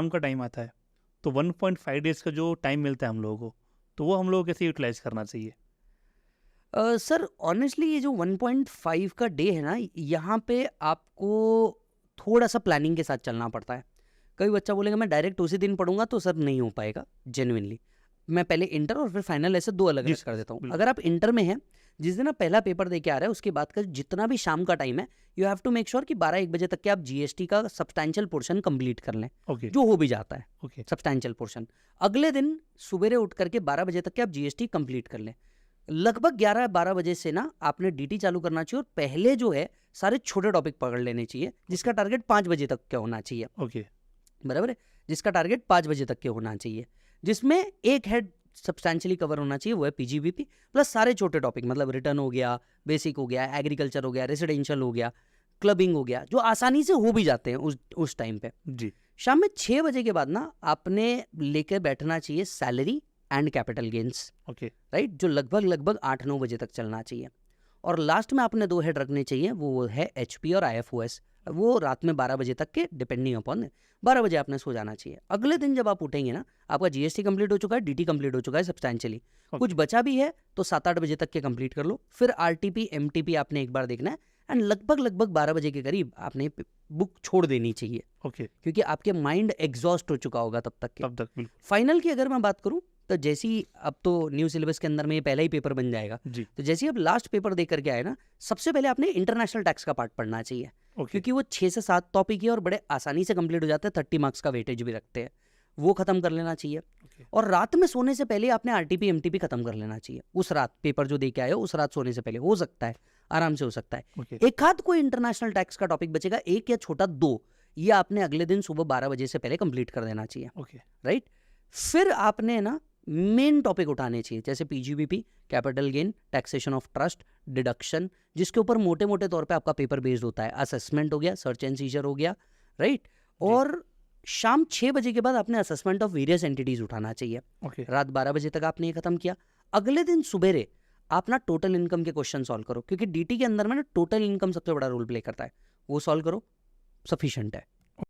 शाम का टाइम आता है, तो 1.5 डेज़ का जो टाइम मिलता है हम लोगों को, तो वो हम लोगों को कैसे यूटिलाइज़ करना चाहिए? सर ऑनेस्टली ये जो 1.5 का डे है ना, यहाँ पे आपको थोड़ा-सा प्लानिंग के साथ चलना पड़ता है। कई बच्चा बोलेगा मैं डायरेक्ट उसी दिन पढ़ूँगा तो सर नहीं हो पाएगा जेनुइनली। मैं पहले इंटर और फिर फाइनल ऐसे 2 जी अलग-अलग कर सर, देता हूँ। बिल्कुल। अगर आप इंटर में हैं, जिस दिन आप पहला पेपर दे के आ रहे हैं उसके बाद का जितना भी शाम का टाइम है, you have to make sure कि 12-1 बजे तक के आप जीएसटी का सब्सटैंशियल पोर्शन कंप्लीट कर लें, ओके, जो हो भी जाता है, ओके, सब्सटैंशियल पोर्शन। अगले दिन सुबेरे उठ कर के 12 बजे तक के आप जीएसटी कंप्लीट कर लें। लगभग 11-12 बजे से ना आपने डीटी चालू करना चाहिए और पहले जो है सारे छोटे टॉपिक पकड़ लेने चाहिए, जिसका टारगेट 5 बजे तक का होना चाहिए, ओके, बराबर है? जिसका टारगेट 5 बजे तक के होना चाहिए, जिसमें एक हेड सब्सटैंशियली कवर होना चाहिए, वो है पीजीबीपी प्लस सारे छोटे टॉपिक, मतलब रिटर्न हो गया, बेसिक हो गया, एग्रीकल्चर हो गया, रेसिडेंशियल हो गया, क्लबिंग हो गया, जो आसानी से हो भी जाते हैं उस टाइम पे। जी, शाम में 6 बजे के बाद ना आपने लेके बैठना चाहिए salary and capital gains, okay, right, जो लगभग 8-9 बजे तक चलना चाहिए। और लास्ट में आपने 2 हेड रखने चाहिए, वो है एचपी और आईएफओएस, वो रात में 12 बजे तक के, डिपेंडिंग अपॉन 12 बजे आपने सो जाना चाहिए। अगले दिन जब आप उठेंगे ना, आपका जीएसटी कंप्लीट हो चुका है, डीटी कंप्लीट हो चुका है सब्सटैंशियली, कुछ ओके, बचा भी है तो 7-8 बजे तक के कंप्लीट कर लो, फिर आरटीपी एमटीपी आपने एक बार देखना है, एंड लगभग 12 बजे के करीब आपने बुक छोड़ देनी चाहिए, ओके, क्योंकि आपके माइंड एग्जॉस्ट हो चुका होगा तब तक के। तब तक बिल्कुल। फाइनल की अगर मैं बात करूं, तो जैसे ही अब तो न्यू सिलेबस के अंदर में ये पहला ही पेपर बन जाएगा, जी, तो जैसे ही अब लास्ट पेपर दे करके आए ना, सबसे पहले आपने इंटरनेशनल टैक्स का पार्ट पढ़ना चाहिए, ओके, क्योंकि वो 6 से 7 टॉपिक है और बड़े आसानी से कंप्लीट हो जाते हैं, 30 मार्क्स का वेटेज भी रखते हैं, वो खत्म कर लेना चाहिए। ओके, और रात में सोने से पहले आपने आरटीपी एमटीपी खत्म कर लेना चाहिए, उस रात पेपर जो दे के आए हो उस रात सोने से पहले, हो सकता है, आराम से हो सकता है ओके, एक आध कोई इंटरनेशनल टैक्स का टॉपिक बचेगा, एक या छोटा 2, ये आपने अगले दिन सुबह 12 बजे से पहले कंप्लीट कर देना चाहिए, ओके, राइट। फिर आपने ना मेन टॉपिक उठाने चाहिए, जैसे PGBP, capital gain, taxation of trust, deduction, जिसके ऊपर मोटे मोटे तौर पे आपका पेपर बेस्ड होता है, असेसमेंट हो गया, सर्च एंड सीजर हो गया, राइट। जी, और शाम 6 बजे के बाद आपने असेसमेंट ऑफ वेरियस एंटिटीज उठाना चाहिए, ओके, रात 12 बजे तक आपने ये खत्म किया। अगले दिन सुबेरे आप ना टोटल इनकम के क्वेश्चन सॉल्व करो, क्योंकि डीटी के अंदर में ना टोटल इनकम सबसे बड़ा रोल प्ले करता है, वो सॉल्व करो, सफिशिएंट है।